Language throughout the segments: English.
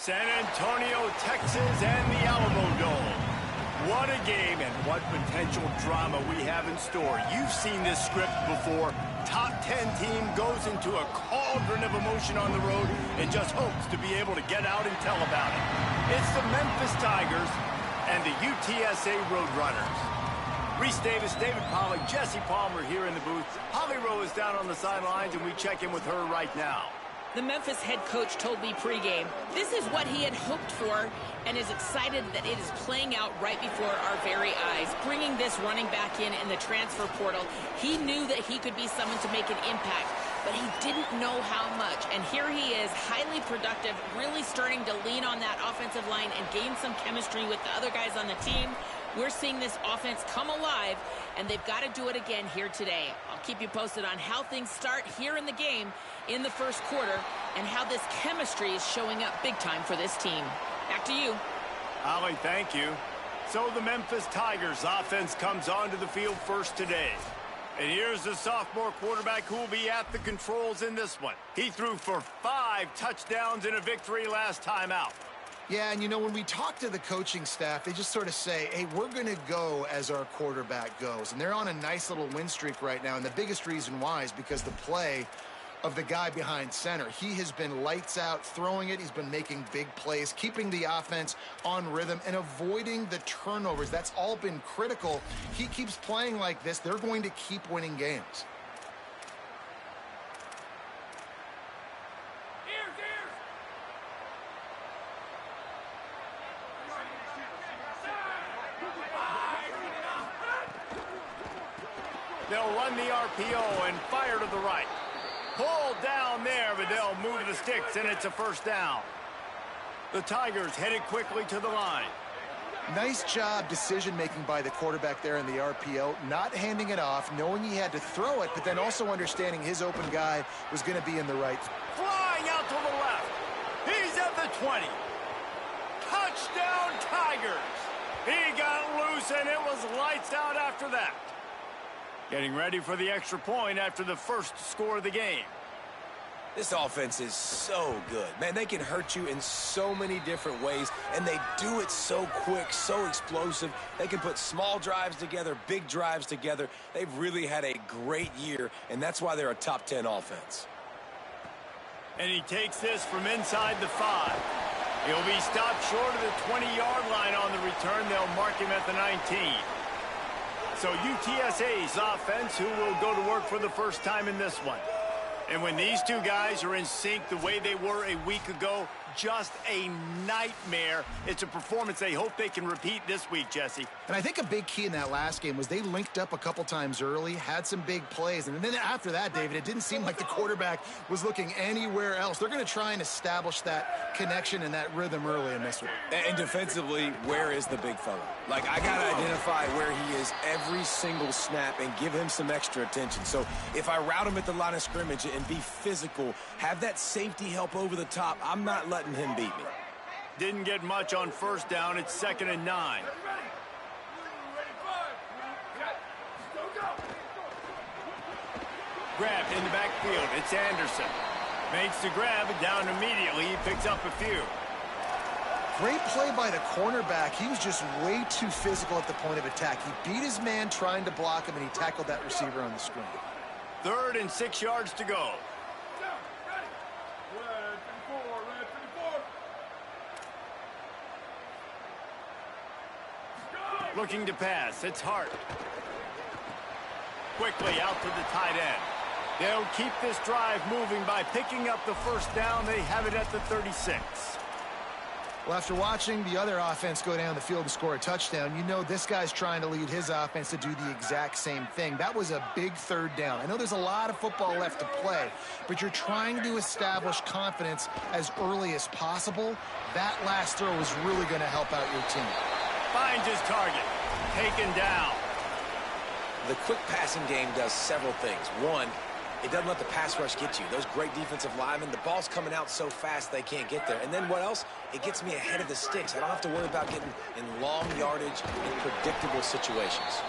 San Antonio, Texas, and the Alamo Dome. What a game and what potential drama we have in store. You've seen this script before. Top 10 team goes into a cauldron of emotion on the road and just hopes to be able to get out and tell about it. It's the Memphis Tigers and the UTSA Roadrunners. Reese Davis, David Pollack, Jesse Palmer here in the booth. Holly Rowe is down on the sidelines, and we check in with her right now. The Memphis head coach told me pregame, this is what he had hoped for and is excited that it is playing out right before our very eyes. Bringing this running back in the transfer portal, he knew that he could be someone to make an impact, but he didn't know how much. And here he is, highly productive, really starting to lean on that offensive line and gain some chemistry with the other guys on the team. We're seeing this offense come alive, and they've got to do it again here today. I'll keep you posted on how things start here in the game in the first quarter and how this chemistry is showing up big time for this team. Back to you. Holly, thank you. So the Memphis Tigers offense comes onto the field first today. And here's the sophomore quarterback who will be at the controls in this one. He threw for 5 touchdowns in a victory last time out. Yeah, and you know, when we talk to the coaching staff, they just sort of say, hey, we're going to go as our quarterback goes. And they're on a nice little win streak right now. And the biggest reason why is because the play of the guy behind center. He has been lights out throwing it. He's been making big plays, keeping the offense on rhythm and avoiding the turnovers. That's all been critical. He keeps playing like this, they're going to keep winning games. They'll run the RPO and fire to the right. Pulled down there, but they'll move the sticks, and it's a first down. The Tigers headed quickly to the line. Nice job decision-making by the quarterback there in the RPO, not handing it off, knowing he had to throw it, but then also understanding his open guy was going to be in the right. Flying out to the left. He's at the 20. Touchdown, Tigers. He got loose, and it was lights out after that. Getting ready for the extra point after the first score of the game. This offense is so good. Man, they can hurt you in so many different ways, and they do it so quick, so explosive. They can put small drives together, big drives together. They've really had a great year, and that's why they're a top 10 offense. And he takes this from inside the 5. He'll be stopped short of the 20-yard line on the return. They'll mark him at the 19. So UTSA's offense, who will go to work for the first time in this one. And when these two guys are in sync the way they were a week ago, just a nightmare. It's a performance they hope they can repeat this week, Jesse. And I think a big key in that last game was they linked up a couple times early, had some big plays. And then after that, David, it didn't seem like the quarterback was looking anywhere else. They're going to try and establish that connection and that rhythm early in this one. And defensively, where is the big fella? Like, I got to identify where he is every single snap and give him some extra attention. So if I route him at the line of scrimmage and be physical, have that safety help over the top, I'm not letting him beat me. Didn't get much on first down. It's 2nd and 9. Grabbed in the backfield. It's Anderson. Makes the grab, down immediately. He picks up a few. Great play by the cornerback. He was just way too physical at the point of attack. He beat his man trying to block him, and he tackled that receiver on the screen. 3rd and 6 yards to go. Looking to pass. It's Hart. Quickly out to the tight end. They'll keep this drive moving by picking up the first down. They have it at the 36. Well, after watching the other offense go down the field and score a touchdown, you know this guy's trying to lead his offense to do the exact same thing. That was a big 3rd down. I know there's a lot of football left to play, but you're trying to establish confidence as early as possible. That last throw is really going to help out your team. Finds his target. Taken down. The quick passing game does several things. One, it doesn't let the pass rush get you. Those great defensive linemen, the ball's coming out so fast they can't get there. And then what else? It gets me ahead of the sticks. I don't have to worry about getting in long yardage in predictable situations.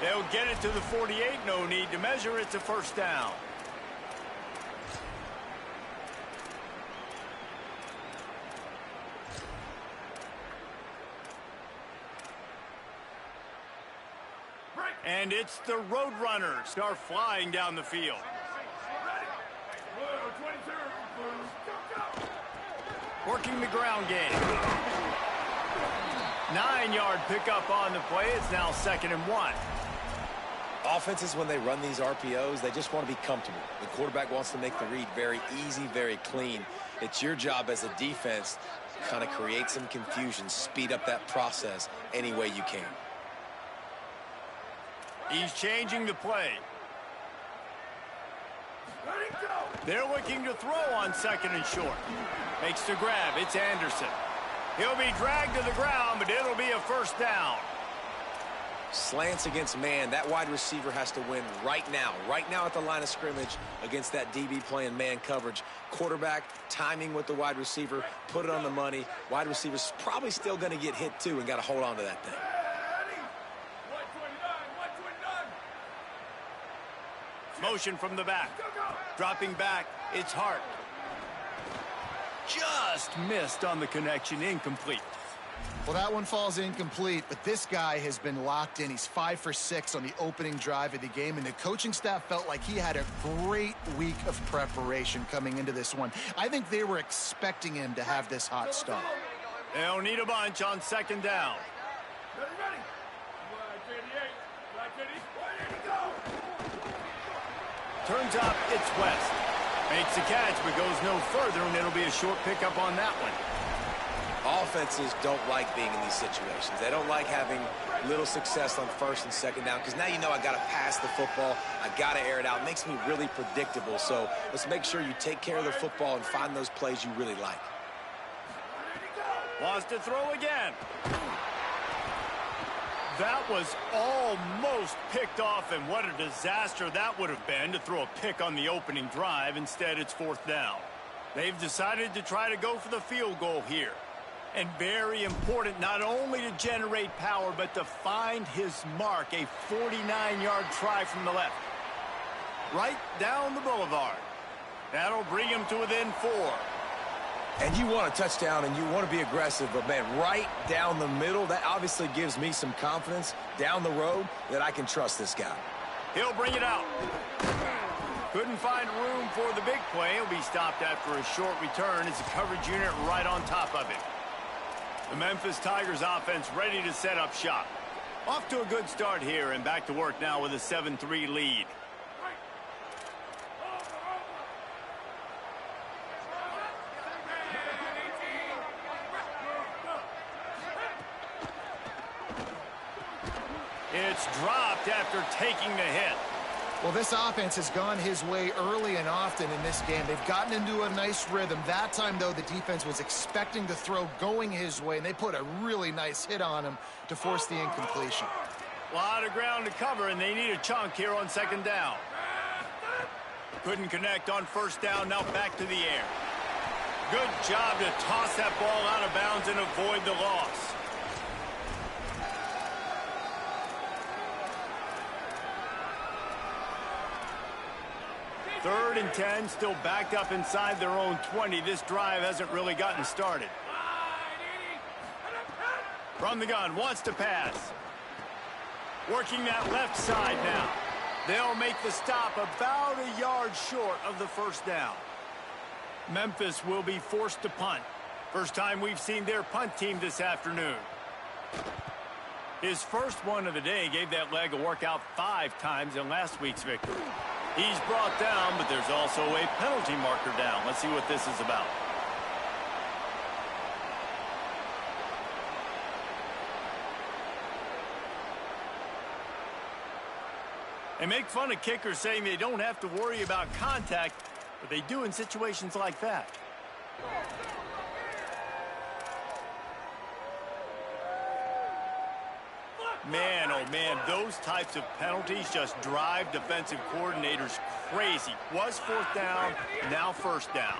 They'll get it to the 48. No need to measure. It's a first down. And it's the Roadrunners start flying down the field. Working the ground game. 9-yard pickup on the play. It's now 2nd and 1. Offenses, when they run these RPOs, they just want to be comfortable. The quarterback wants to make the read very easy, very clean. It's your job as a defense to kind of create some confusion, speed up that process any way you can. He's changing the play. They're looking to throw on 2nd and short. Makes the grab. It's Anderson. He'll be dragged to the ground, but it'll be a 1st down. Slants against man. That wide receiver has to win right now at the line of scrimmage against that DB playing man coverage. Quarterback, timing with the wide receiver, put it on the money. Wide receiver's probably still going to get hit too and got to hold on to that thing. Motion from the back. Dropping back, it's Hart. Just missed on the connection, incomplete. Well, that one falls incomplete, but this guy has been locked in. He's 5 for 6 on the opening drive of the game, and the coaching staff felt like he had a great week of preparation coming into this one. I think they were expecting him to have this hot start. They'll need a bunch on 2nd down. Turns up, it's West. Makes the catch, but goes no further, and it'll be a short pickup on that one. Offenses don't like being in these situations. They don't like having little success on 1st and 2nd down because now you know I got to pass the football. I got to air it out. It makes me really predictable. So let's make sure you take care of the football and find those plays you really like. Wants to throw again. That was almost picked off, and what a disaster that would have been to throw a pick on the opening drive. Instead, it's 4th down. They've decided to try to go for the field goal here. And very important, not only to generate power, but to find his mark. A 49-yard try from the left. Right down the boulevard. That'll bring him to within 4. And you want a touchdown and you want to be aggressive, but man, right down the middle, that obviously gives me some confidence down the road that I can trust this guy. He'll bring it out. Couldn't find room for the big play. He'll be stopped after a short return. It's a coverage unit right on top of it. The Memphis Tigers offense ready to set up shop. Off to a good start here and back to work now with a 7-3 lead. It's dropped after taking the hit. Well, this offense has gone his way early and often in this game. They've gotten into a nice rhythm. That time, though, the defense was expecting the throw going his way, and they put a really nice hit on him to force the incompletion. A lot of ground to cover, and they need a chunk here on 2nd down. Couldn't connect on 1st down, now back to the air. Good job to toss that ball out of bounds and avoid the loss. Third and 10, still backed up inside their own 20. This drive hasn't really gotten started. From the gun, wants to pass. Working that left side now. They'll make the stop about a yard short of the 1st down. Memphis will be forced to punt. First time we've seen their punt team this afternoon. His first one of the day gave that leg a workout 5 times in last week's victory. He's brought down, but there's also a penalty marker down. Let's see what this is about. They make fun of kickers saying they don't have to worry about contact, but they do in situations like that. Man, oh man, those types of penalties just drive defensive coordinators crazy. Was 4th down, now 1st down.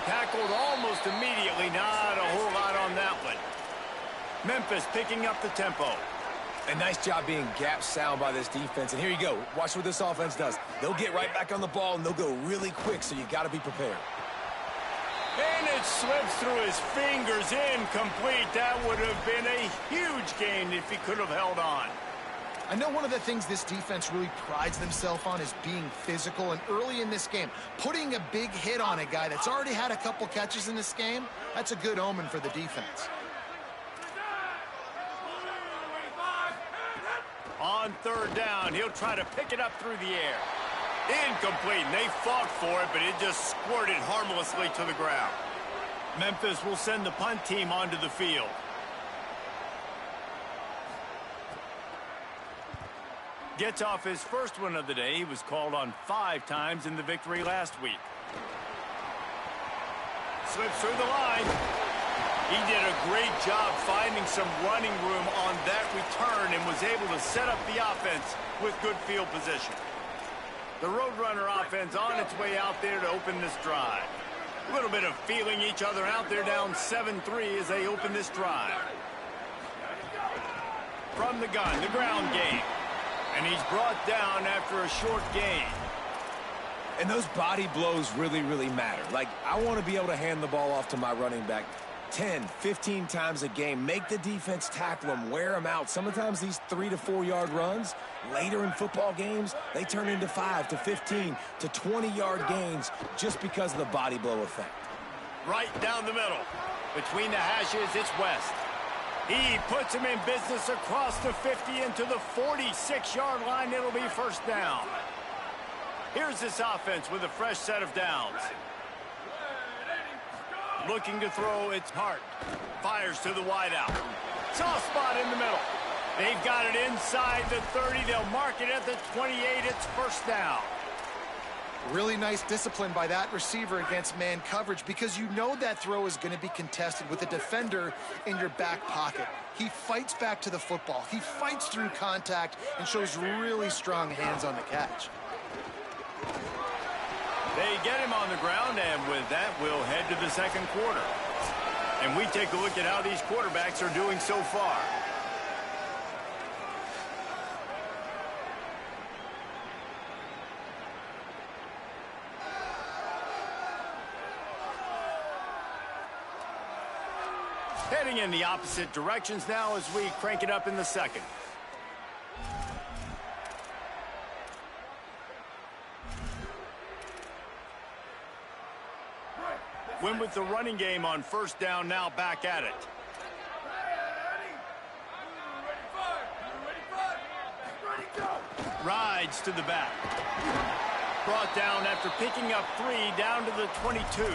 Tackled almost immediately, not a whole lot on that one. Memphis picking up the tempo. A nice job being gap sound by this defense. And here you go. Watch what this offense does. They'll get right back on the ball, and they'll go really quick, so you got to be prepared. And it slips through his fingers, incomplete. That would have been a huge gain if he could have held on. I know one of the things this defense really prides themselves on is being physical, and early in this game, putting a big hit on a guy that's already had a couple catches in this game, that's a good omen for the defense. On third down, he'll try to pick it up through the air. Incomplete, and they fought for it, but it just squirted harmlessly to the ground. Memphis will send the punt team onto the field. Gets off his first one of the day. He was called on 5 times in the victory last week. Slips through the line. He did a great job finding some running room on that return and was able to set up the offense with good field position. The Roadrunner offense on its way out there to open this drive. A little bit of feeling each other out there, down 7-3 as they open this drive. From the gun, the ground game. And he's brought down after a short gain. And those body blows really, really matter. Like, I want to be able to hand the ball off to my running back 10, 15 times a game. Make the defense tackle them, wear them out. Sometimes these 3 to 4 yard runs, later in football games, they turn into 5 to 15 to 20 yard gains just because of the body blow effect. Right down the middle. Between the hashes, it's West. He puts him in business across the 50 into the 46-yard line. It'll be first down. Here's this offense with a fresh set of downs. Looking to throw, it's Hart. Fires to the wideout. Soft spot in the middle. They've got it inside the 30. They'll mark it at the 28. It's first down. Really nice discipline by that receiver against man coverage, because you know that throw is going to be contested with a defender in your back pocket. He fights back to the football. He fights through contact and shows really strong hands on the catch. They get him on the ground, and with that, we'll head to the second quarter. And we take a look at how these quarterbacks are doing so far. Heading in the opposite directions now as we crank it up in the second. Win with the running game on first down, now back at it. Rides to the back. Brought down after picking up 3 down to the 22.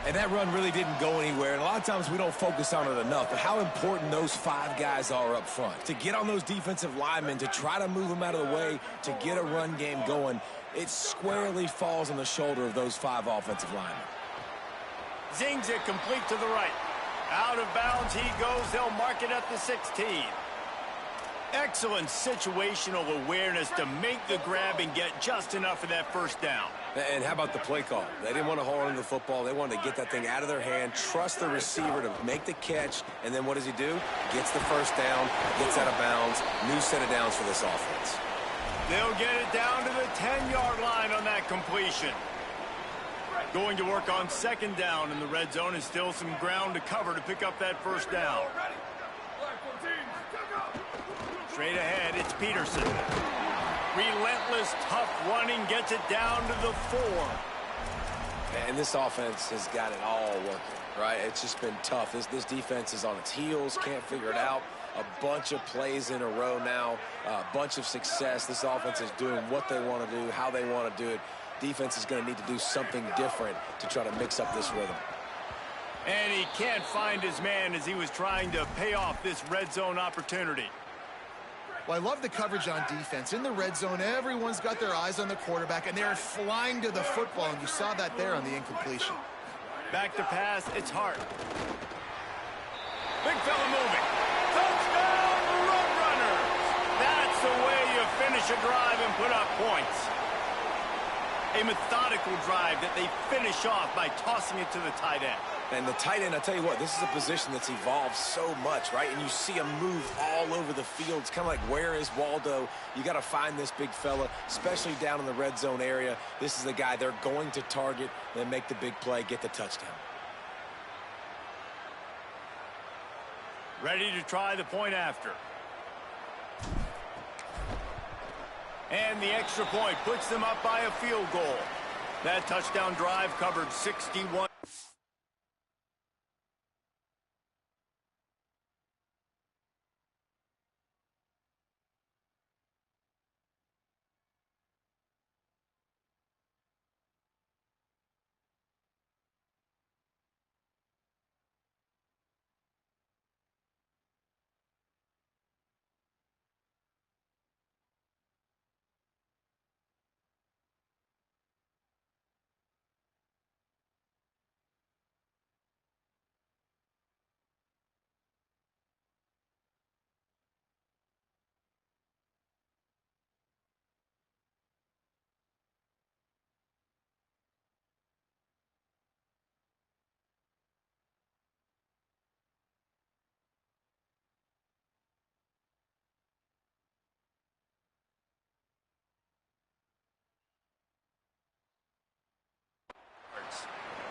And that run really didn't go anywhere. And a lot of times we don't focus on it enough, but how important those 5 guys are up front. To get on those defensive linemen, to try to move them out of the way, to get a run game going, it squarely falls on the shoulder of those 5 offensive linemen. Zings it complete to the right. Out of bounds he goes. They'll mark it at the 16. Excellent situational awareness to make the grab and get just enough of that first down. And how about the play call? They didn't want to hold on to the football. They wanted to get that thing out of their hand, trust the receiver to make the catch, and then what does he do? Gets the first down, gets out of bounds. New set of downs for this offense. They'll get it down to the 10-yard line on that completion. Going to work on second down in the red zone, and still some ground to cover to pick up that first down. Straight ahead, it's Peterson. Relentless, tough running, gets it down to the 4. And this offense has got it all working, right? It's just been tough. This defense is on its heels, can't figure it out. A bunch of plays in a row now, a bunch of success. This offense is doing what they want to do, how they want to do it. Defense is going to need to do something different to try to mix up this rhythm. And he can't find his man as he was trying to pay off this red zone opportunity. Well, I love the coverage on defense. In the red zone, everyone's got their eyes on the quarterback, and they're flying to the football, and you saw that there on the incompletion. Back to pass, it's Hart. Big fella moving. Touchdown, Roadrunners! That's the way you finish a drive and put up points. A methodical drive that they finish off by tossing it to the tight end. And the tight end, I tell you what, this is a position that's evolved so much, right? And you see him move all over the field. It's kind of like, where is Waldo? You got to find this big fella, especially down in the red zone area. This is the guy they're going to target, then make the big play, get the touchdown. Ready to try the point after. And the extra point puts them up by a field goal. That touchdown drive covered 61.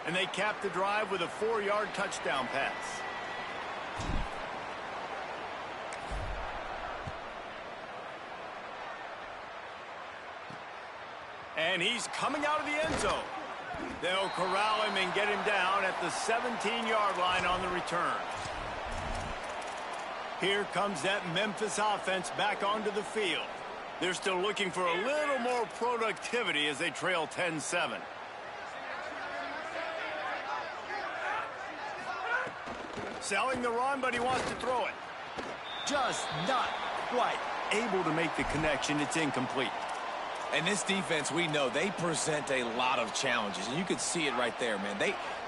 And they cap the drive with a 4-yard touchdown pass. And he's coming out of the end zone. They'll corral him and get him down at the 17-yard line on the return. Here comes that Memphis offense back onto the field. They're still looking for a little more productivity as they trail 10-7. Selling the run, but he wants to throw it. Just not quite able to make the connection. It's incomplete. And this defense, we know, they present a lot of challenges. And you could see it right there, man.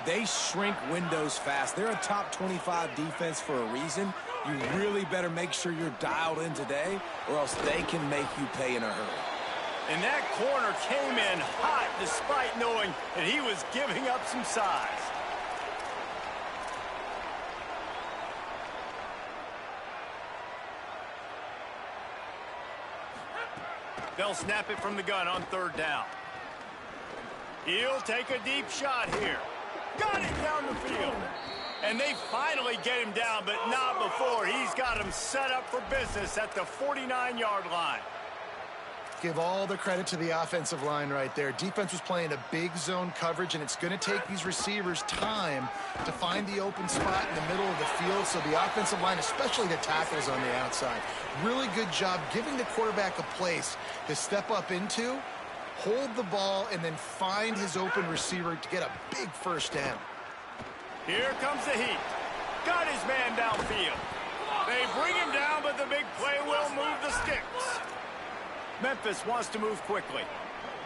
They shrink windows fast. They're a top 25 defense for a reason. You really better make sure you're dialed in today, or else they can make you pay in a hurry. And that corner came in hot despite knowing that he was giving up some size. They'll snap it from the gun on 3rd down. He'll take a deep shot here. Got it down the field. And they finally get him down, but not before. He's got him set up for business at the 49-yard line. Give all the credit to the offensive line right there. Defense was playing a big zone coverage, and it's going to take these receivers time to find the open spot in the middle of the field. So the offensive line, especially the tackles on the outside, really good job giving the quarterback a place to step up into, hold the ball, and then find his open receiver to get a big first down. Here comes the heat. Got his man downfield. They bring him down, but the big play will move the sticks. Memphis wants to move quickly.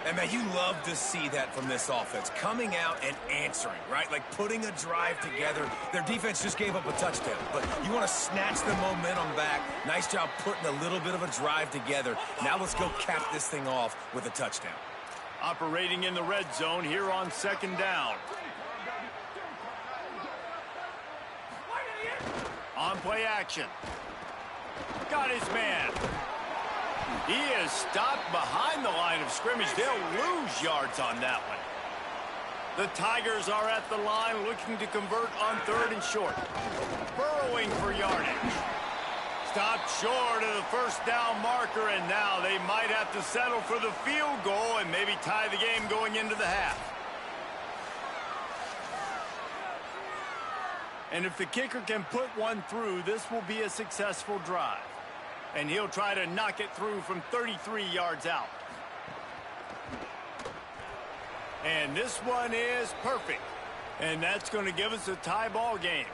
And, man, you love to see that from this offense. Coming out and answering, right? Like putting a drive together. Their defense just gave up a touchdown. But you want to snatch the momentum back. Nice job putting a little bit of a drive together. Now let's go cap this thing off with a touchdown. Operating in the red zone here on 2nd down. On play action. Got his man. He is stopped behind the line of scrimmage. They'll lose yards on that one. The Tigers are at the line looking to convert on 3rd and short. Burrowing for yardage. Stopped short of the 1st down marker, and now they might have to settle for the field goal and maybe tie the game going into the half. And if the kicker can put one through, this will be a successful drive. And he'll try to knock it through from 33 yards out. And this one is perfect. And that's going to give us a tie ball game.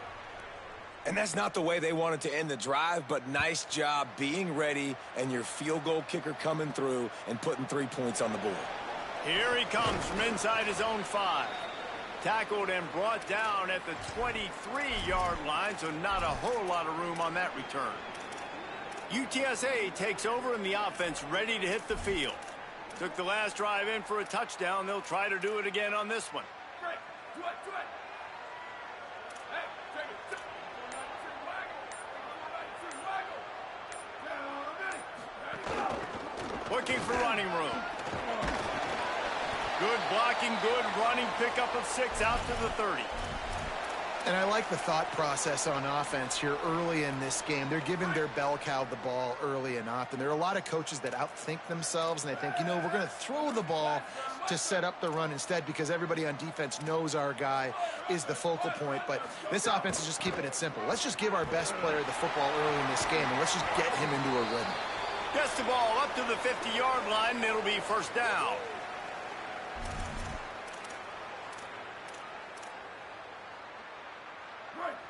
And that's not the way they wanted to end the drive, but nice job being ready and your field goal kicker coming through and putting 3 points on the board. Here he comes from inside his own 5. Tackled and brought down at the 23-yard line, so not a whole lot of room on that return. UTSA takes over and the offense ready to hit the field. Took the last drive in for a touchdown. They'll try to do it again on this one. Looking for running room. Good blocking, good running, pickup of 6 out to the 30. And I like the thought process on offense here early in this game. They're giving their bell cow the ball early enough. And there are a lot of coaches that outthink themselves. And they think, you know, we're going to throw the ball to set up the run instead because everybody on defense knows our guy is the focal point. But this offense is just keeping it simple. Let's just give our best player the football early in this game, and let's just get him into a rhythm. Gets the ball up to the 50-yard line, and it'll be first down.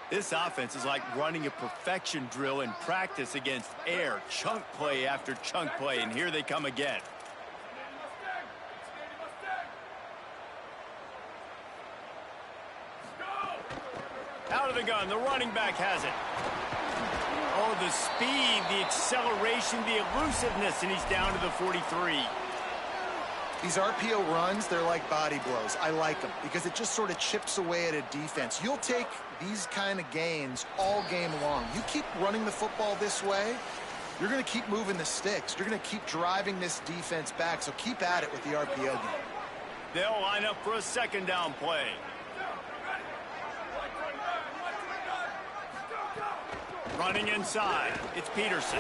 This offense is like running a perfection drill in practice against air, chunk play after chunk play, and here they come again. Out of the gun, the running back has it. Oh, the speed, the acceleration, the elusiveness, and he's down to the 43. These RPO runs, they're like body blows. I like them because it just sort of chips away at a defense. You'll take these kind of gains all game long. You keep running the football this way, you're going to keep moving the sticks. You're going to keep driving this defense back, so keep at it with the RPO game. They'll line up for a second down play. Running inside, it's Peterson.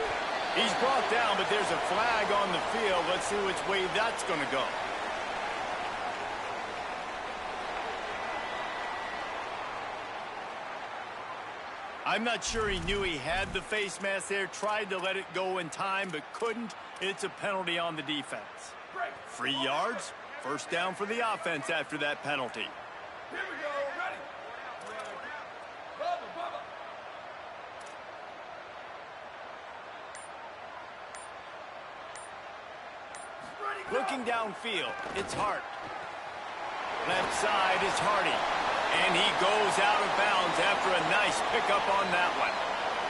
He's brought down, but there's a flag on the field. Let's see which way that's going to go. I'm not sure he knew he had the face mask there, tried to let it go in time, but couldn't. It's a penalty on the defense. 3 yards, first down for the offense after that penalty. Here we go, ready. Looking downfield, it's Hart. Left side is Hardy. And he goes out of bounds after a nice pickup on that one.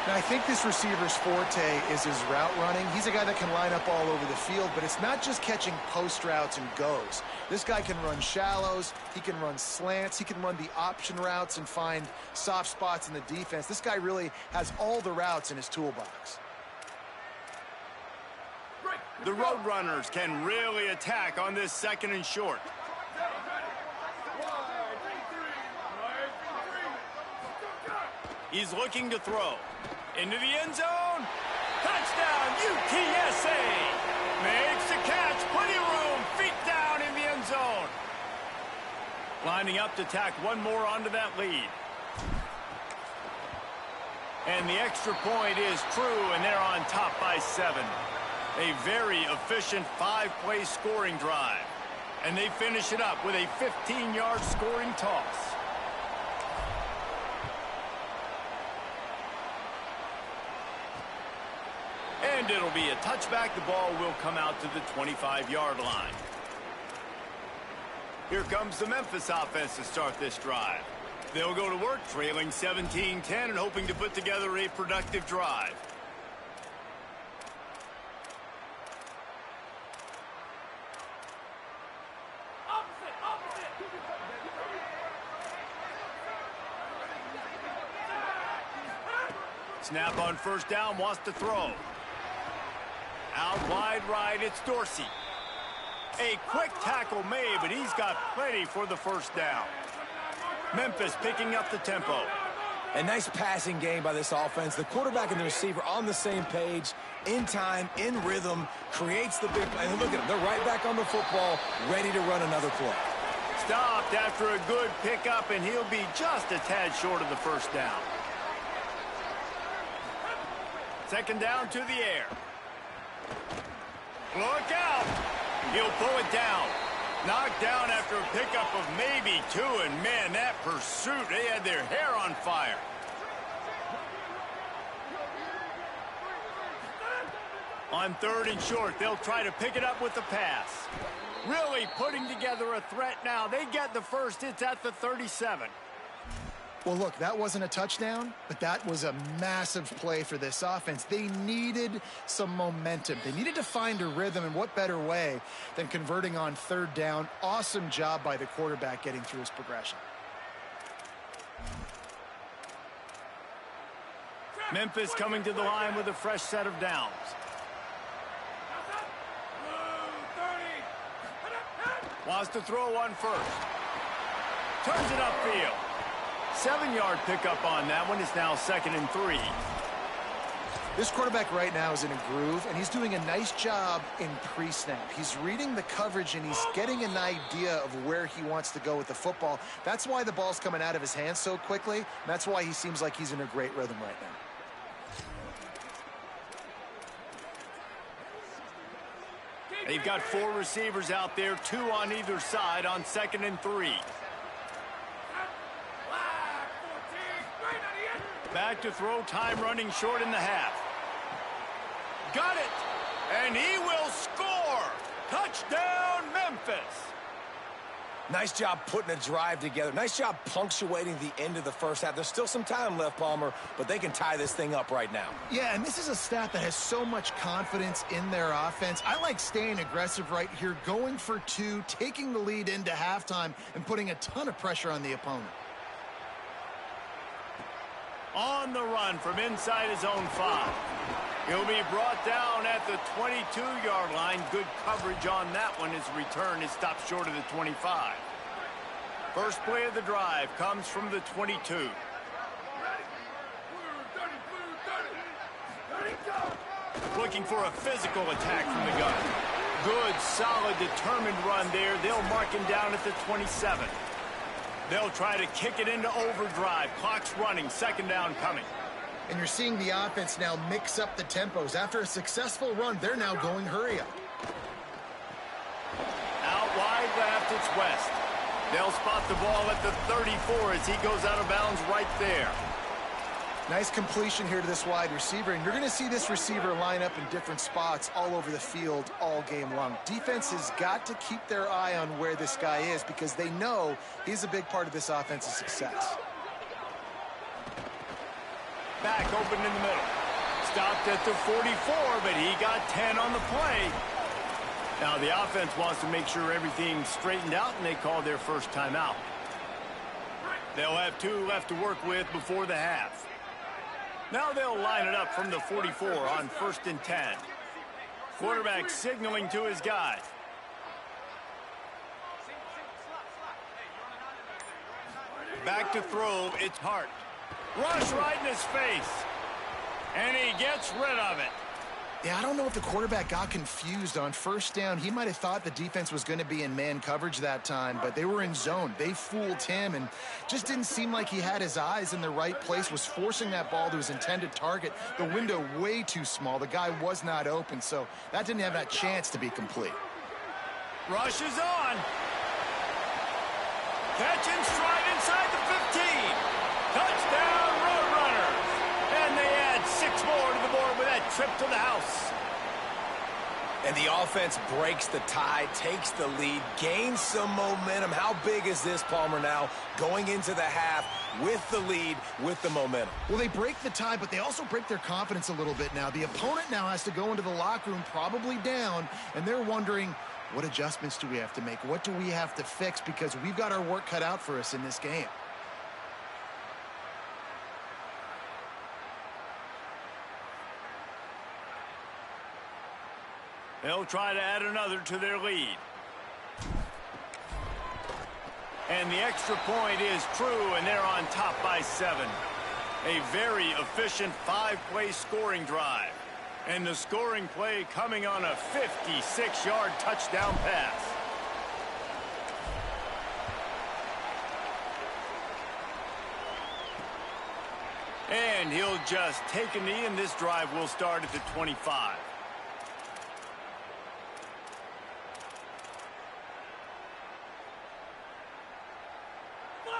Now, I think this receiver's forte is his route running. He's a guy that can line up all over the field, but it's not just catching post routes and goes. This guy can run shallows, he can run slants, he can run the option routes and find soft spots in the defense. This guy really has all the routes in his toolbox. The Roadrunners can really attack on this second and short. He's looking to throw. Into the end zone. Touchdown, UTSA. Makes the catch. Plenty of room. Feet down in the end zone. Lining up to tack one more onto that lead. And the extra point is true, and they're on top by 7. A very efficient 5-play scoring drive. And they finish it up with a 15-yard scoring toss. And it'll be a touchback. The ball will come out to the 25-yard line. Here comes the Memphis offense to start this drive. They'll go to work trailing 17-10 and hoping to put together a productive drive. Snap on first down, wants to throw. Out wide right, it's Dorsey. A quick tackle made, but he's got plenty for the first down. Memphis picking up the tempo. A nice passing game by this offense. The quarterback and the receiver on the same page, in time, in rhythm, creates the big play. And look at them, they're right back on the football, ready to run another play. Stopped after a good pickup, and he'll be just a tad short of the first down. Second down to the air. Look out! He'll pull it down. Knocked down after a pickup of maybe 2, and man, that pursuit, they had their hair on fire. On third and short, they'll try to pick it up with the pass. Really putting together a threat now. They get the first. It's at the 37. Well, look, that wasn't a touchdown, but that was a massive play for this offense. They needed some momentum. They needed to find a rhythm, and what better way than converting on third down. Awesome job by the quarterback getting through his progression. Memphis coming to the line with a fresh set of downs. Wants to throw one first. Turns it upfield. 7-yard pickup on that one. It's now 2nd and 3. This quarterback right now is in a groove, and he's doing a nice job in pre-snap. He's reading the coverage, and he's getting an idea of where he wants to go with the football. That's why the ball's coming out of his hands so quickly, and that's why he seems like he's in a great rhythm right now. They've got 4 receivers out there, 2 on either side on 2nd and 3. Back to throw, time running short in the half. Got it! And he will score! Touchdown, Memphis! Nice job putting a drive together. Nice job punctuating the end of the first half. There's still some time left, Palmer, but they can tie this thing up right now. Yeah, and this is a staff that has so much confidence in their offense. I like staying aggressive right here, going for 2, taking the lead into halftime, and putting a ton of pressure on the opponent. On the run from inside his own 5. He'll be brought down at the 22-yard line. Good coverage on that one. His return is stopped short of the 25. First play of the drive comes from the 22. Looking for a physical attack from the gun. Good, solid, determined run there. They'll mark him down at the 27. They'll try to kick it into overdrive. Clock's running. 2nd down coming. And you're seeing the offense now mix up the tempos. After a successful run, they're now going hurry up. Out wide left, it's West. They'll spot the ball at the 34 as he goes out of bounds right there. Nice completion here to this wide receiver, and you're going to see this receiver line up in different spots all over the field all game long. Defense has got to keep their eye on where this guy is because they know he's a big part of this offense's success. Back open in the middle. Stopped at the 44, but he got 10 on the play. Now the offense wants to make sure everything's straightened out, and they call their first timeout. They'll have 2 left to work with before the half. Now they'll line it up from the 44 on 1st and 10. Quarterback signaling to his guy. Back to throw, it's Hart. Rush right in his face. And he gets rid of it. Yeah, I don't know if the quarterback got confused on 1st down. He might have thought the defense was going to be in man coverage that time, but they were in zone. They fooled him and just didn't seem like he had his eyes in the right place, was forcing that ball to his intended target. The window way too small. The guy was not open, so that didn't have that chance to be complete. Rush is on. Catch and stride inside the 15. Touchdown, Roadrunners. And they add 6 more to the board with that trip to the house. And the offense breaks the tie, takes the lead, gains some momentum. How big is this, Palmer, now going into the half with the lead, with the momentum? Well, they break the tie, but they also break their confidence a little bit now. The opponent now has to go into the locker room probably down, and they're wondering, what adjustments do we have to make? What do we have to fix? Because we've got our work cut out for us in this game. They'll try to add another to their lead. And the extra point is true, and they're on top by 7. A very efficient 5-play scoring drive. And the scoring play coming on a 56-yard touchdown pass. And he'll just take a knee, and this drive will start at the 25.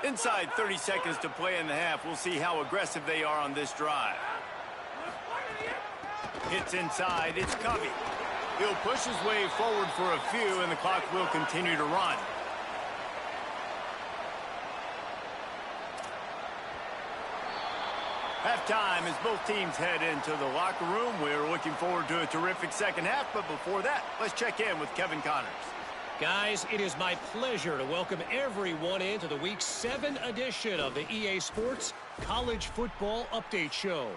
Inside 30 seconds to play in the half. We'll see how aggressive they are on this drive. Hits inside. It's Covey. He'll push his way forward for a few, and the clock will continue to run. Halftime as both teams head into the locker room. We're looking forward to a terrific second half, but before that, let's check in with Kevin Connors. Guys, it is my pleasure to welcome everyone into the Week 7 edition of the EA Sports College Football Update Show.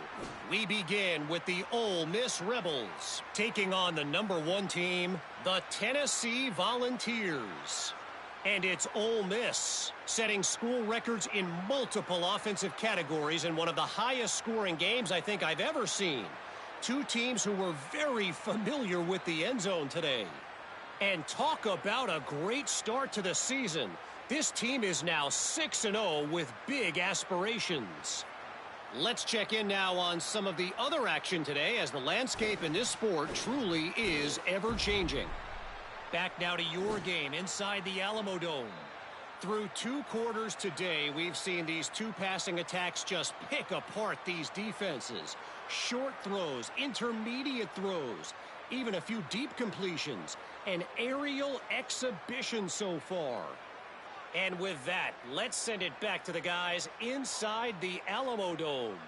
We begin with the Ole Miss Rebels, taking on the #1 team, the Tennessee Volunteers. And it's Ole Miss, setting school records in multiple offensive categories in one of the highest scoring games I think I've ever seen. Two teams who were very familiar with the end zone today. And talk about a great start to the season. This team is now 6-0 with big aspirations. Let's check in now on some of the other action today, as the landscape in this sport truly is ever-changing. Back now to your game inside the Alamo Dome. Through 2 quarters today, we've seen these two passing attacks just pick apart these defenses. Short throws, intermediate throws, even a few deep completions. An aerial exhibition so far. And with that, let's send it back to the guys inside the Alamo Dome.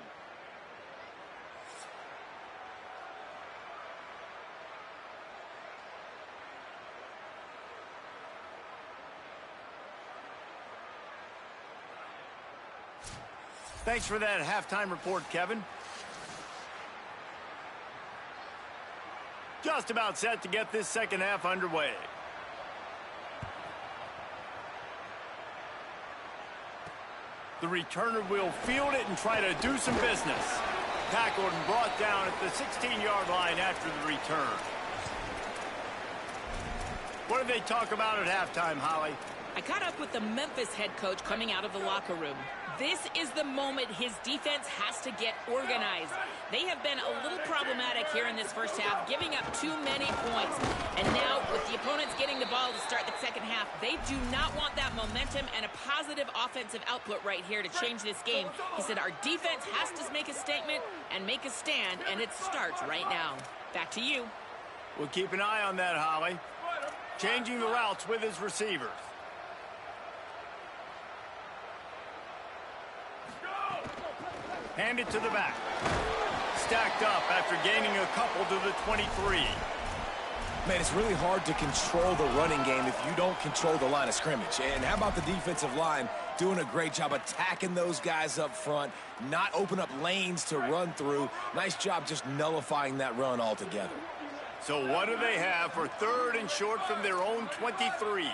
Thanks for that halftime report, Kevin. Just about set to get this second half underway. The returner will field it and try to do some business. Tackled and brought down at the 16-yard line after the return. What did they talk about at halftime, Holly? I caught up with the Memphis head coach coming out of the locker room. This is the moment his defense has to get organized. They have been a little problematic here in this first half, giving up too many points. And now, with the opponents getting the ball to start the second half, they do not want that momentum and a positive offensive output right here to change this game. He said our defense has to make a statement and make a stand, and it starts right now. Back to you. We'll keep an eye on that, Holly. Changing the routes with his receivers. Hand it to the back. Stacked up after gaining a couple to the 23. Man, it's really hard to control the running game if you don't control the line of scrimmage. And how about the defensive line doing a great job attacking those guys up front, not open up lanes to run through. Nice job just nullifying that run altogether. So what do they have for 3rd and short from their own 23?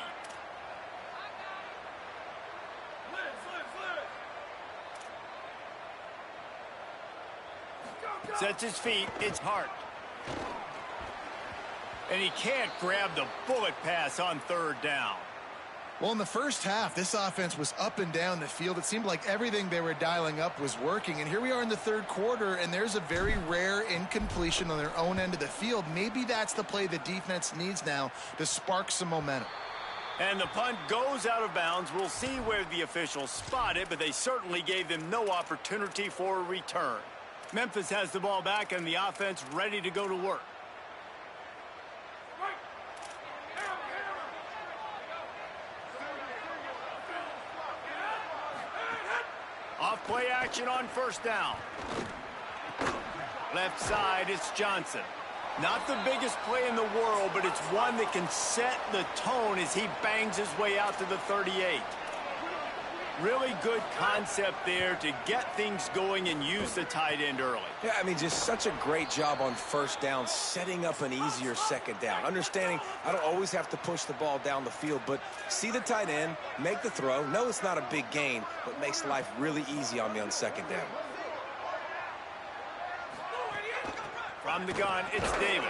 Sets his feet, it's Hart. And he can't grab the bullet pass on 3rd down. Well, in the first half, this offense was up and down the field. It seemed like everything they were dialing up was working. And here we are in the 3rd quarter, and there's a very rare incompletion on their own end of the field. Maybe that's the play the defense needs now to spark some momentum. And the punt goes out of bounds. We'll see where the officials spot it, but they certainly gave them no opportunity for a return. Memphis has the ball back and the offense ready to go to work. Off play action on 1st down. Left side, it's Johnson. Not the biggest play in the world, but it's one that can set the tone as he bangs his way out to the 38. Really good concept there to get things going and use the tight end early. Yeah, I mean, just such a great job on 1st down, setting up an easier 2nd down. Understanding I don't always have to push the ball down the field, but see the tight end, make the throw. No, it's not a big gain, but makes life really easy on me on 2nd down. From the gun, it's Davis.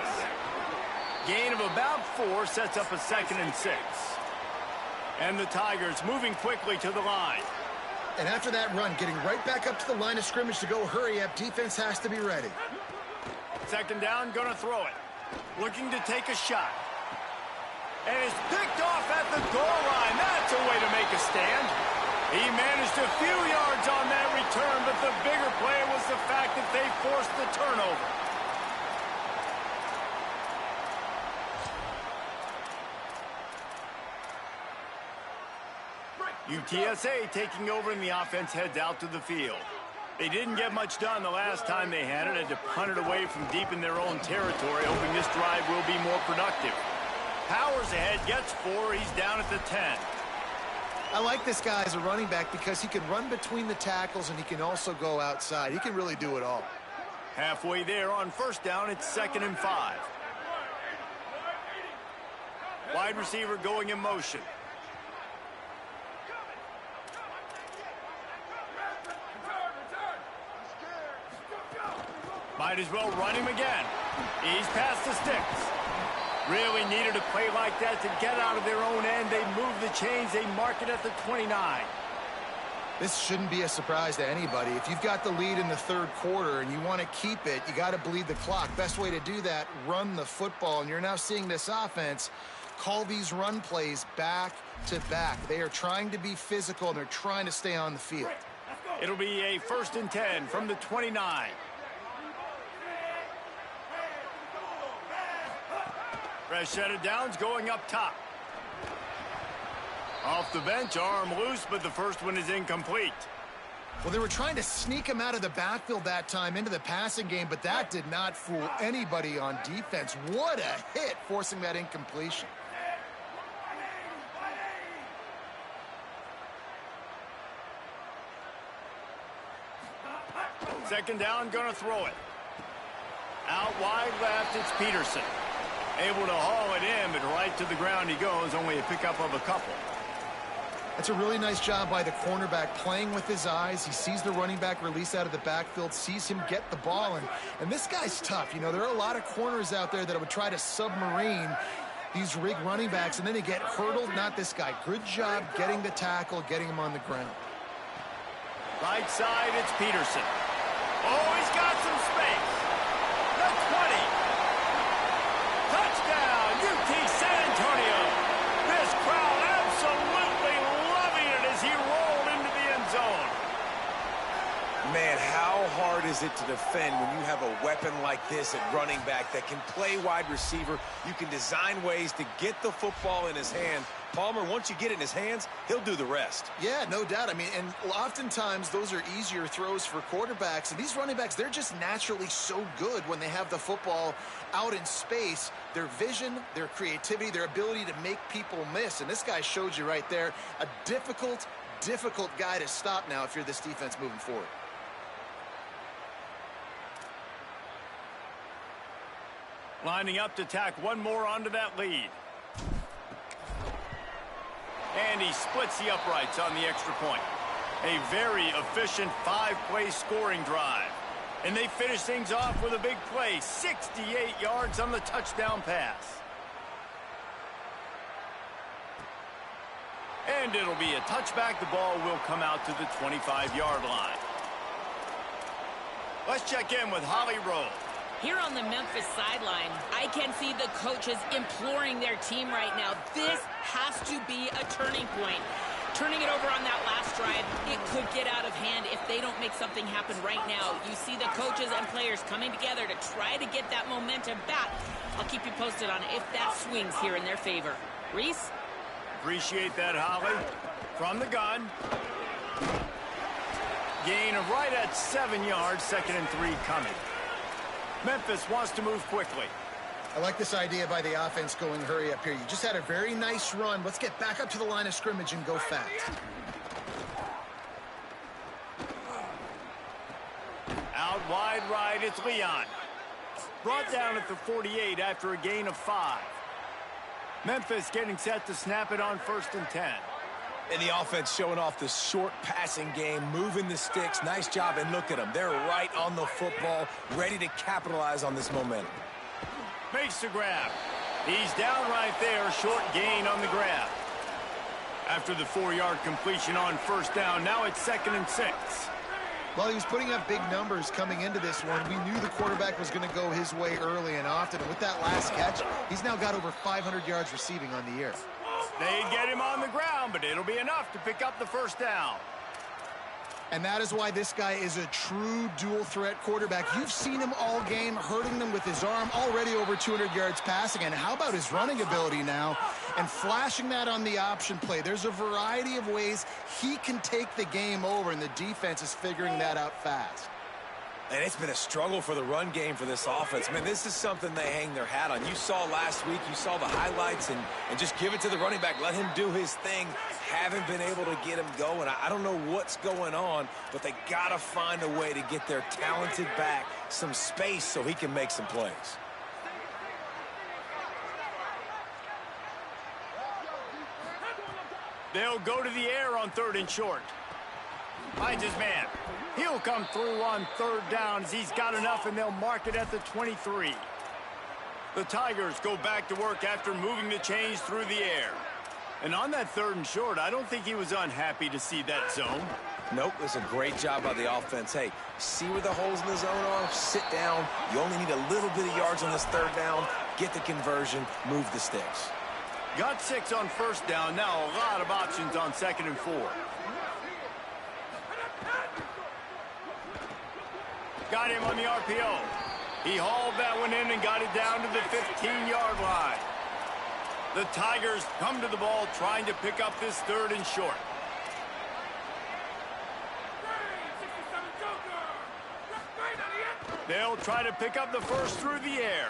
Gain of about 4 sets up a 2nd and 6. And the Tigers moving quickly to the line. And after that run, getting right back up to the line of scrimmage to go hurry up, defense has to be ready. 2nd down, gonna throw it. Looking to take a shot. And it's picked off at the goal line. That's a way to make a stand. He managed a few yards on that return, but the bigger play was the fact that they forced the turnover. UTSA taking over, and the offense heads out to the field. They didn't get much done the last time they had it. Had to punt it away from deep in their own territory, hoping this drive will be more productive. Powers ahead, gets 4. He's down at the 10. I like this guy as a running back because he can run between the tackles and he can also go outside. He can really do it all. Halfway there on 1st down, it's 2nd and 5. Wide receiver going in motion. Might as well run him again. He's past the sticks. Really needed a play like that to get out of their own end. They move the chains. They mark it at the 29. This shouldn't be a surprise to anybody. If you've got the lead in the third quarter and you want to keep it, you got to bleed the clock. Best way to do that, run the football. And you're now seeing this offense call these run plays back to back. They are trying to be physical, and they're trying to stay on the field. It'll be a 1st and 10 from the 29. Fresh set of downs going up top. Off the bench, arm loose, but the first one is incomplete. Well, they were trying to sneak him out of the backfield that time into the passing game, but that did not fool anybody on defense. What a hit, forcing that incompletion. Second down, gonna throw it. Out wide left, it's Peterson. Able to haul it in, but right to the ground he goes, only a pickup of a couple. That's a really nice job by the cornerback, playing with his eyes. He sees the running back release out of the backfield, sees him get the ball, and this guy's tough. You know, there are a lot of corners out there that would try to submarine these rig running backs, and then they get hurdled. Not this guy. Good job getting the tackle, getting him on the ground. Right side, it's Peterson. Oh, he's got some space. The 20. Touchdown, UT San Antonio. This crowd absolutely loving it as he rolled into the end zone. Man, how hard is it to defend when you have a weapon like this at running back that can play wide receiver? You can design ways to get the football in his hand. Palmer, once you get it in his hands, he'll do the rest. Yeah, no doubt. I mean, and oftentimes those are easier throws for quarterbacks. And these running backs, they're just naturally so good when they have the football out in space. Their vision, their creativity, their ability to make people miss. And this guy showed you right there, a difficult guy to stop now if you're this defense moving forward. Lining up to tack one more onto that lead. And he splits the uprights on the extra point. A very efficient 5-play scoring drive. And they finish things off with a big play. 68 yards on the touchdown pass. And it'll be a touchback. The ball will come out to the 25-yard line. Let's check in with Holly Rowe. Here on the Memphis sideline, I can see the coaches imploring their team right now. This has to be a turning point. Turning it over on that last drive, it could get out of hand if they don't make something happen right now. You see the coaches and players coming together to try to get that momentum back. I'll keep you posted on if that swings here in their favor. Reese? Appreciate that, Holly. From the gun. Gain of right at 7 yards, 2nd and 3 coming. Memphis wants to move quickly. I like this idea by the offense going hurry up here. You just had a very nice run. Let's get back up to the line of scrimmage and go fast. Out wide right, it's Leon. Brought down at the 48 after a gain of 5. Memphis getting set to snap it on 1st and 10. And the offense showing off the short passing game, moving the sticks. Nice job, and look at them. They're right on the football, ready to capitalize on this momentum. Makes the grab. He's down right there, short gain on the grab. After the 4-yard completion on 1st down, now it's 2nd and 6. Well, he was putting up big numbers coming into this one. We knew the quarterback was going to go his way early and often. And with that last catch, he's now got over 500 yards receiving on the year. They get him on the ground, but it'll be enough to pick up the 1st down. And that is why this guy is a true dual-threat quarterback. You've seen him all game, hurting them with his arm, already over 200 yards passing. And how about his running ability now? And flashing that on the option play. There's a variety of ways he can take the game over, and the defense is figuring that out fast. And it's been a struggle for the run game for this offense. Man, this is something they hang their hat on. You saw last week, you saw the highlights, and just give it to the running back. Let him do his thing. Haven't been able to get him going. I don't know what's going on, but they got to find a way to get their talented back some space so he can make some plays. They'll go to the air on 3rd and short. Finds his man. He'll come through on third down as he's got enough, and they'll mark it at the 23. The Tigers go back to work after moving the chains through the air. And on that 3rd and short, I don't think he was unhappy to see that zone. Nope, it's a great job by the offense. Hey, see where the holes in the zone are? Sit down. You only need a little bit of yards on this 3rd down. Get the conversion. Move the sticks. Got 6 on 1st down. Now a lot of options on 2nd and 4. Got him on the RPO. He hauled that one in and got it down to the 15-yard line. The Tigers come to the ball trying to pick up this 3rd and short. They'll try to pick up the first through the air.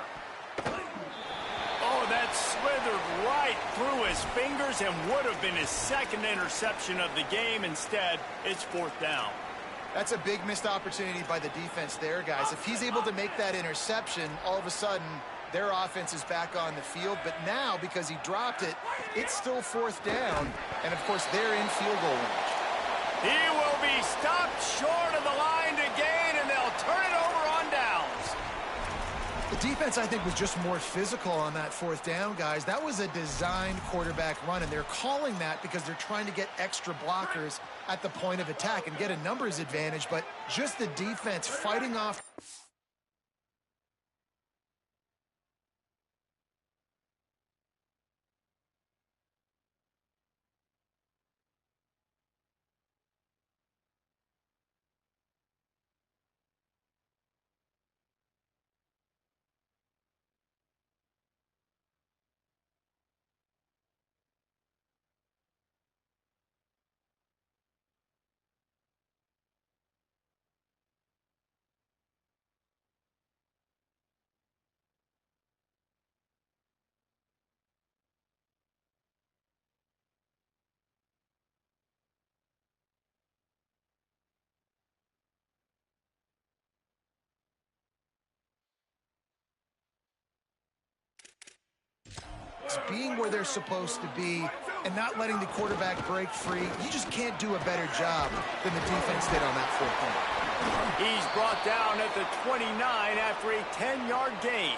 Oh, that slithered right through his fingers and would have been his 2nd interception of the game. Instead, it's 4th down. That's a big missed opportunity by the defense there, guys. If he's able to make that interception, all of a sudden, their offense is back on the field. But now, because he dropped it, it's still 4th down. And, of course, they're in field goal range. He will be stopped short of the line to gain, and they'll turn it over on downs. The defense, I think, was just more physical on that 4th down, guys. That was a designed quarterback run, and they're calling that because they're trying to get extra blockers at the point of attack and get a numbers advantage, but just the defense fighting off. Being where they're supposed to be and not letting the quarterback break free, you just can't do a better job than the defense did on that 4th down. He's brought down at the 29 after a 10-yard gain.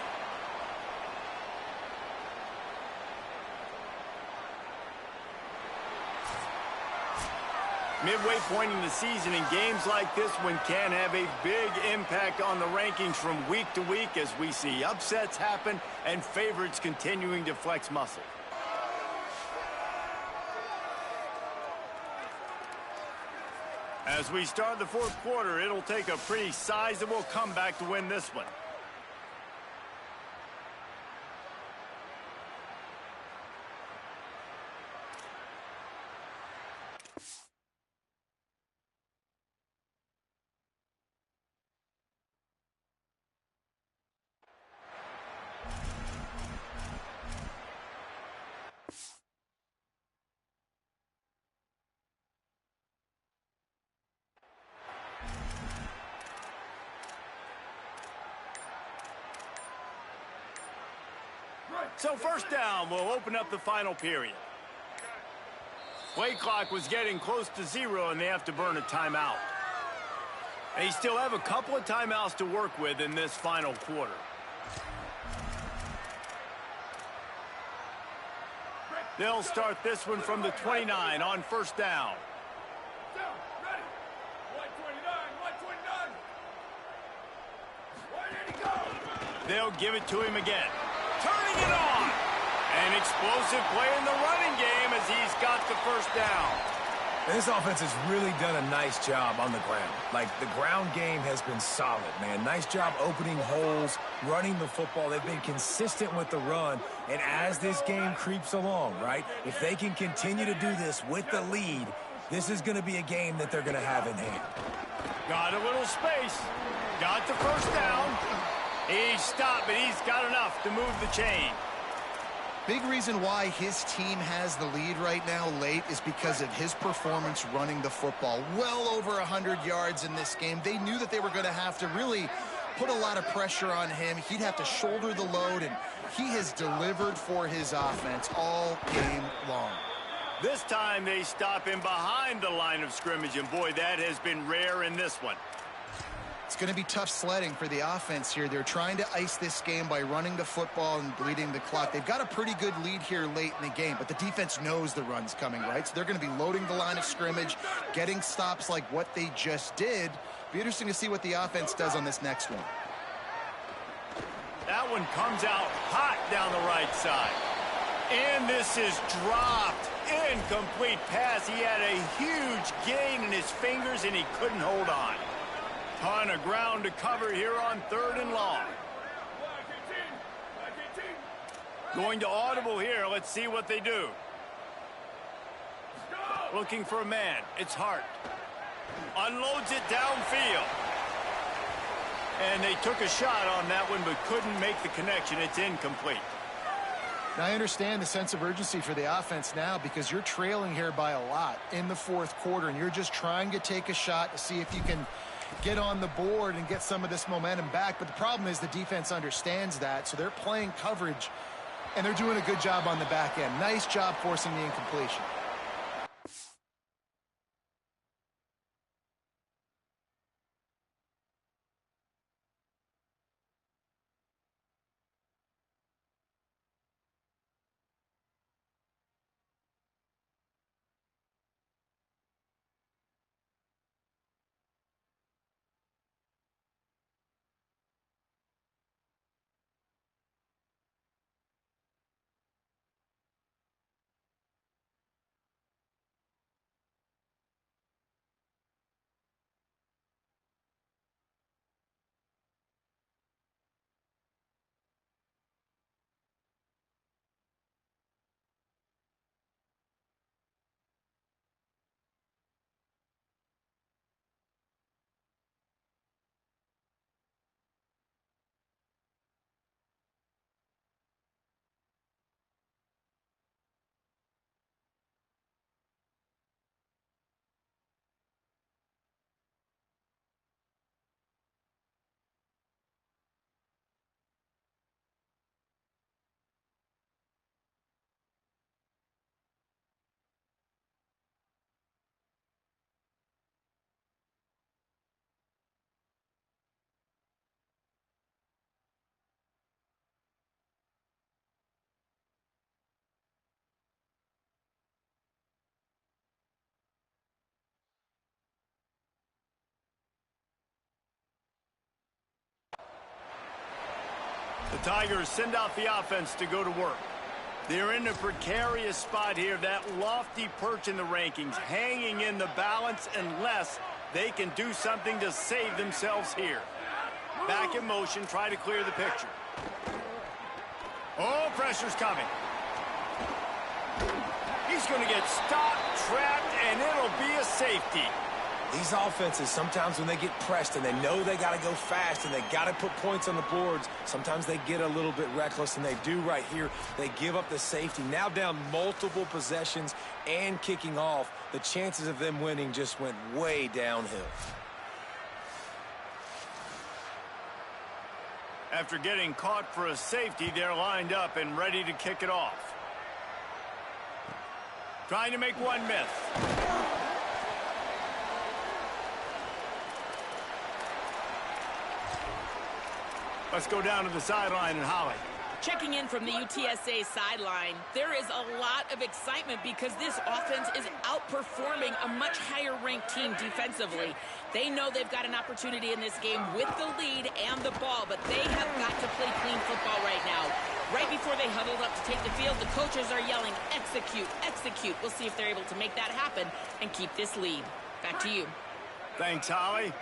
Midway point in the season, and games like this one can have a big impact on the rankings from week to week as we see upsets happen and favorites continuing to flex muscle. As we start the 4th quarter, it'll take a pretty sizable comeback to win this one. So 1st down will open up the final period. Play clock was getting close to 0, and they have to burn a timeout. They still have a couple of timeouts to work with in this final quarter. They'll start this one from the 29 on 1st down. Ready. 129, 129. Where did he go? They'll give it to him again. Turning it on. An explosive play in the running game as he's got the 1st down. And this offense has really done a nice job on the ground. Like, the ground game has been solid, man. Nice job opening holes, running the football. They've been consistent with the run. And as this game creeps along, right, if they can continue to do this with the lead, this is going to be a game that they're going to have in hand. Got a little space. Got the 1st down. He's stopped, but he's got enough to move the chain. Big reason why his team has the lead right now late is because of his performance running the football. Well over 100 yards in this game. They knew that they were going to have to really put a lot of pressure on him. He'd have to shoulder the load, and he has delivered for his offense all game long. This time they stop him behind the line of scrimmage, and boy, that has been rare in this one. It's going to be tough sledding for the offense here. They're trying to ice this game by running the football and bleeding the clock. They've got a pretty good lead here late in the game, but the defense knows the run's coming, right? So they're going to be loading the line of scrimmage, getting stops like what they just did. Be interesting to see what the offense does on this next one. That one comes out hot down the right side. And this is dropped. Incomplete pass. He had a huge gain in his fingers, and he couldn't hold on. Ton of ground to cover here on 3rd and long. Going to audible here. Let's see what they do. Looking for a man. It's Hart. Unloads it downfield. And they took a shot on that one, but couldn't make the connection. It's incomplete. Now, I understand the sense of urgency for the offense now because you're trailing here by a lot in the 4th quarter, and you're just trying to take a shot to see if you can get on the board and get some of this momentum back. But the problem is the defense understands that, so they're playing coverage, and they're doing a good job on the back end. Nice job forcing the incompletion. The Tigers send out the offense to go to work. They're in a precarious spot here, that lofty perch in the rankings, hanging in the balance unless they can do something to save themselves here. Back in motion, try to clear the picture. Oh, pressure's coming. He's going to get stopped, trapped, and it'll be a safety. These offenses, sometimes when they get pressed and they know they got to go fast and they got to put points on the boards, sometimes they get a little bit reckless, and they do right here. They give up the safety. Now down multiple possessions and kicking off, the chances of them winning just went way downhill. After getting caught for a safety, they're lined up and ready to kick it off. Trying to make one miss. Let's go down to the sideline and Holly. Checking in from the UTSA sideline, there is a lot of excitement because this offense is outperforming a much higher-ranked team defensively. They know they've got an opportunity in this game with the lead and the ball, but they have got to play clean football right now. Right before they huddled up to take the field, the coaches are yelling, execute, execute. We'll see if they're able to make that happen and keep this lead. Back to you. Thanks, Holly.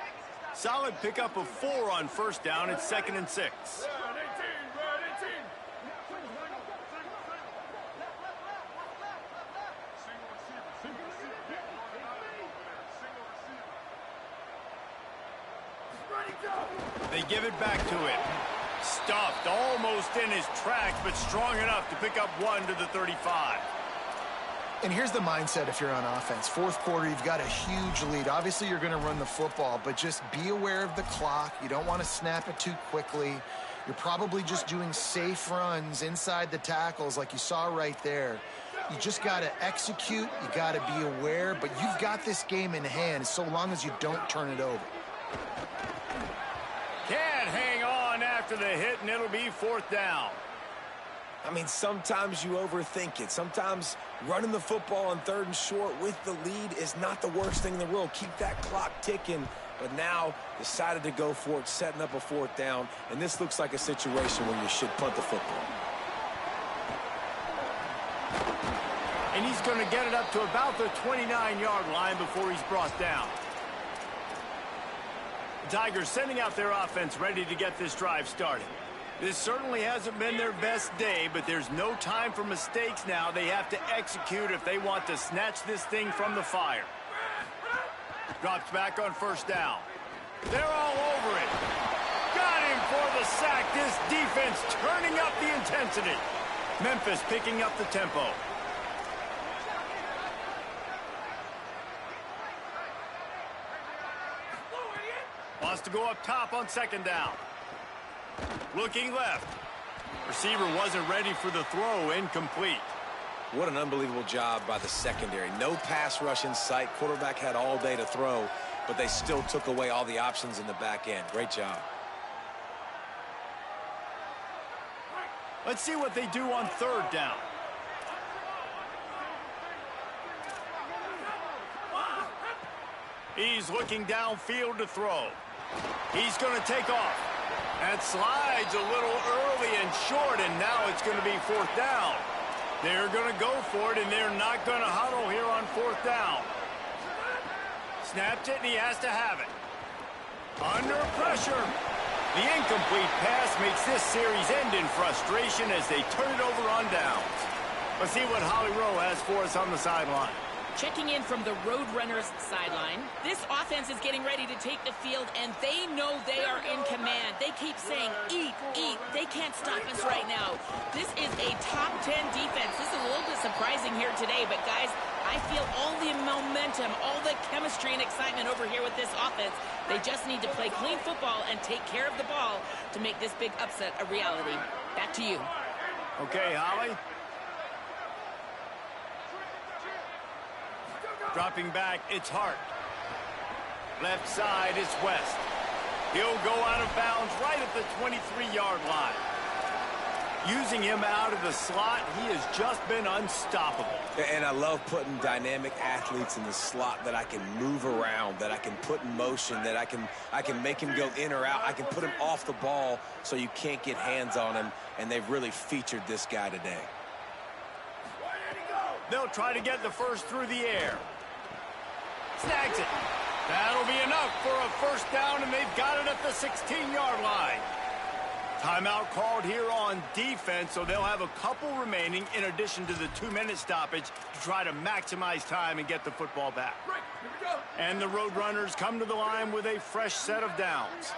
Solid pickup of 4 on first down. It's 2nd and 6. They give it back to him. Stuffed almost in his tracks, but strong enough to pick up 1 to the 35. And here's the mindset if you're on offense. Fourth quarter, you've got a huge lead. Obviously, you're going to run the football, but just be aware of the clock. You don't want to snap it too quickly. You're probably just doing safe runs inside the tackles like you saw right there. You just got to execute. You got to be aware, but you've got this game in hand so long as you don't turn it over. Can't hang on after the hit, and it'll be fourth down. I mean, sometimes you overthink it. Sometimes running the football on 3rd and short with the lead is not the worst thing in the world. Keep that clock ticking. But now decided to go for it, setting up a fourth down. And this looks like a situation where you should punt the football. And he's going to get it up to about the 29-yard line before he's brought down. The Tigers sending out their offense ready to get this drive started. This certainly hasn't been their best day, but there's no time for mistakes now. They have to execute if they want to snatch this thing from the fire. Drops back on first down. They're all over it. Got him for the sack. This defense turning up the intensity. Memphis picking up the tempo. Wants to go up top on second down. Looking left. Receiver wasn't ready for the throw. Incomplete. What an unbelievable job by the secondary. No pass rush in sight. Quarterback had all day to throw, but they still took away all the options in the back end. Great job. Let's see what they do on third down. He's looking downfield to throw. He's going to take off. That slides a little early and short, and now it's going to be fourth down. They're going to go for it, and they're not going to huddle here on fourth down. Snaps it, and he has to have it. Under pressure. The incomplete pass makes this series end in frustration as they turn it over on downs. Let's see what Holly Rowe has for us on the sideline. Checking in from the Roadrunners sideline. This offense is getting ready to take the field, and they know they are in command. They keep saying, eat, eat. They can't stop us right now. This is a top 10 defense. This is a little bit surprising here today, but guys, I feel all the momentum, all the chemistry and excitement over here with this offense. They just need to play clean football and take care of the ball to make this big upset a reality. Back to you. Okay, Holly. Dropping back, it's Hart. Left side, it's West. He'll go out of bounds right at the 23-yard line. Using him out of the slot, he has just been unstoppable. And I love putting dynamic athletes in the slot that I can move around, that I can put in motion, that I can make him go in or out. I can put him off the ball so you can't get hands on him, and they've really featured this guy today. They'll try to get the first through the air. Snags it. That'll be enough for a first down, and they've got it at the 16-yard line. Timeout called here on defense, so they'll have a couple remaining in addition to the 2-minute stoppage to try to maximize time and get the football back. And the Roadrunners come to the line with a fresh set of downs.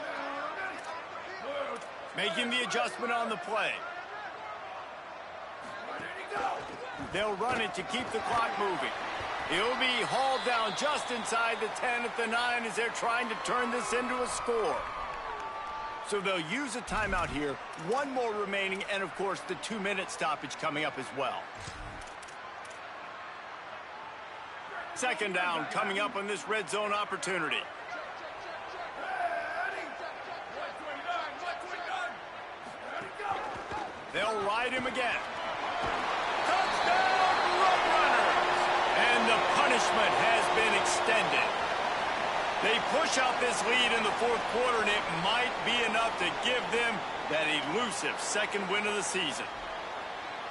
Making the adjustment on the play. They'll run it to keep the clock moving. He'll be hauled down just inside the 10 at the 9 as they're trying to turn this into a score. So they'll use a timeout here. One more remaining, and of course the 2-minute stoppage coming up as well. Second down coming up on this red zone opportunity. They'll ride him again. Touchdown, Roadrunners! And the punishment has been extended. They push out this lead in the fourth quarter, and it might be enough to give them that elusive second win of the season.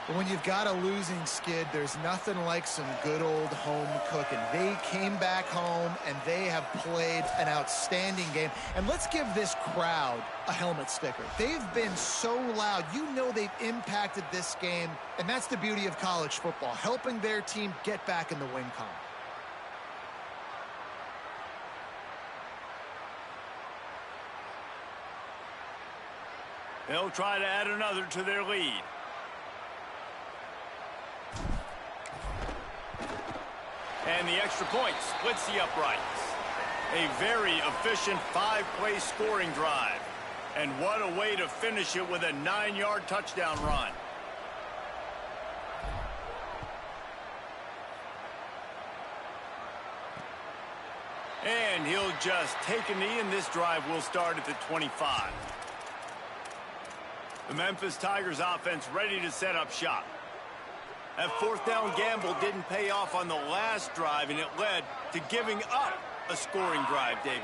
But when you've got a losing skid, there's nothing like some good old home cooking. They came back home, and they have played an outstanding game. And let's give this crowd a helmet sticker. They've been so loud. You know they've impacted this game, and that's the beauty of college football, helping their team get back in the win column. They'll try to add another to their lead. And the extra point splits the uprights. A very efficient 5-play scoring drive. And what a way to finish it with a 9-yard touchdown run. And he'll just take a knee, and this drive will start at the 25. The Memphis Tigers offense ready to set up shop. That fourth down gamble didn't pay off on the last drive, and it led to giving up a scoring drive, David.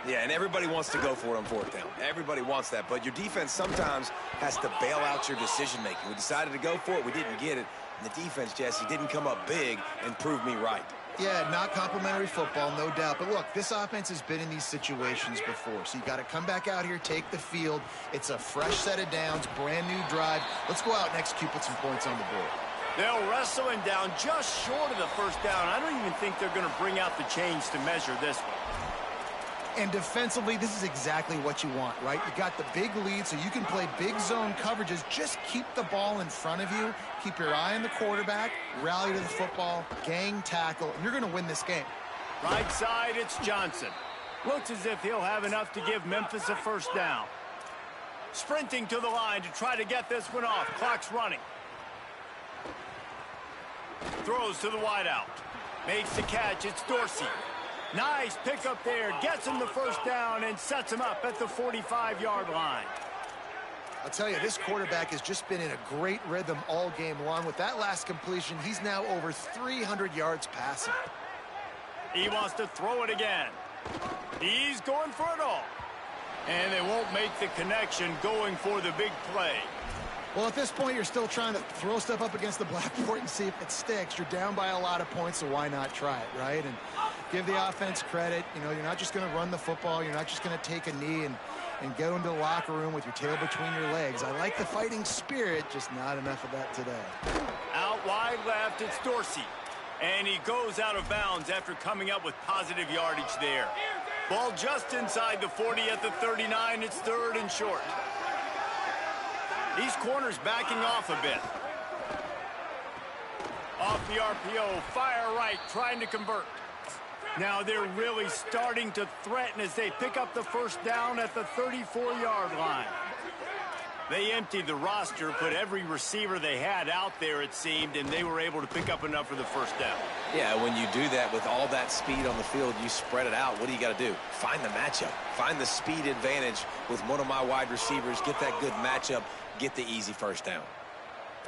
Yeah, and everybody wants to go for it on fourth down. Everybody wants that, but your defense sometimes has to bail out your decision-making. We decided to go for it. We didn't get it. And the defense, Jesse, didn't come up big and prove me right. Yeah, not complimentary football, no doubt. But look, this offense has been in these situations before. So you got to come back out here, take the field. It's a fresh set of downs, brand new drive. Let's go out and execute, put some points on the board. They'll wrestle him down just short of the first down. I don't even think they're going to bring out the chains to measure this one. And defensively, this is exactly what you want, right? You got the big lead, so you can play big zone coverages. Just keep the ball in front of you. Keep your eye on the quarterback. Rally to the football. Gang tackle. And you're going to win this game. Right side, it's Johnson. Looks as if he'll have enough to give Memphis a first down. Sprinting to the line to try to get this one off. Clock's running. Throws to the wideout. Makes the catch. It's Dorsey. Nice pickup there. Gets him the first down and sets him up at the 45-yard line. I'll tell you, this quarterback has just been in a great rhythm all game long. With that last completion, he's now over 300 yards passing. He wants to throw it again. He's going for it all. And they won't make the connection, going for the big play. Well, at this point, you're still trying to throw stuff up against the blackboard and see if it sticks. You're down by a lot of points, so why not try it, right? And give the offense credit. You know, you're not just going to run the football. You're not just going to take a knee and go into the locker room with your tail between your legs. I like the fighting spirit, just not enough of that today. Out wide left, it's Dorsey. And he goes out of bounds after coming up with positive yardage there. Ball just inside the 40 at the 39. It's third and short. These corners backing off a bit. Off the RPO, fire right, trying to convert. Now they're really starting to threaten as they pick up the first down at the 34-yard line. They emptied the roster, put every receiver they had out there, it seemed, and they were able to pick up enough for the first down. Yeah, when you do that with all that speed on the field, you spread it out. What do you got to do? Find the matchup. Find the speed advantage with one of my wide receivers. Get that good matchup. Get the easy first down.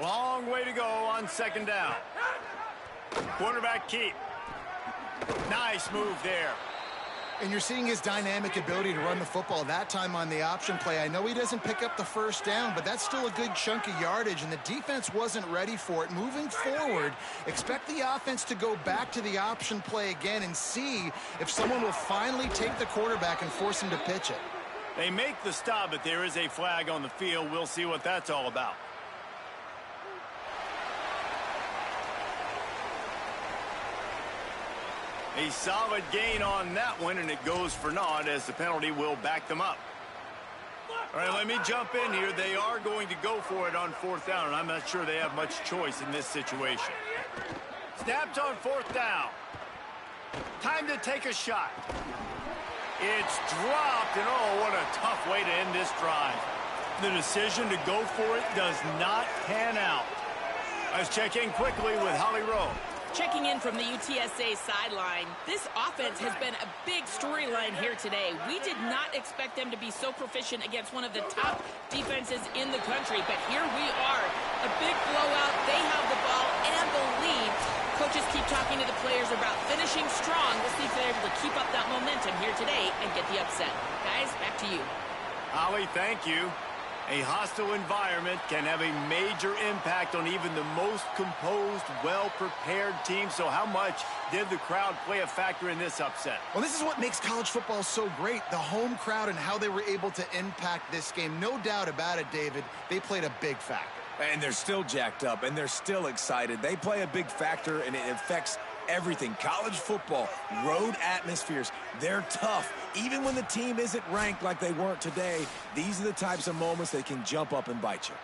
Long way to go on second down. Quarterback keep. Nice move there. And you're seeing his dynamic ability to run the football, that time on the option play. I know he doesn't pick up the first down, but that's still a good chunk of yardage, and the defense wasn't ready for it. Moving forward, expect the offense to go back to the option play again and see if someone will finally take the quarterback and force him to pitch it. They make the stop, but there is a flag on the field. We'll see what that's all about. A solid gain on that one, and it goes for naught as the penalty will back them up. All right, let me jump in here. They are going to go for it on fourth down, and I'm not sure they have much choice in this situation. Snapped on fourth down. Time to take a shot. It's dropped, and oh, what a tough way to end this drive. The decision to go for it does not pan out. Let's check in quickly with Holly Rowe. Checking in from the UTSA sideline, this offense has been a big storyline here today. We did not expect them to be so proficient against one of the top defenses in the country, but here we are. A big blowout. They have the ball and the lead. Coaches keep talking to the players about finishing strong. We'll see if they're able to keep up that momentum here today and get the upset. Guys, back to you. Holly, thank you. A hostile environment can have a major impact on even the most composed, well-prepared team. So how much did the crowd play a factor in this upset? Well, this is what makes college football so great, the home crowd and how they were able to impact this game. No doubt about it, David. They played a big factor. And they're still jacked up, and they're still excited. They play a big factor, and it affects everything. College football, road atmospheres, they're tough. Even when the team isn't ranked like they weren't today, these are the types of moments that can jump up and bite you.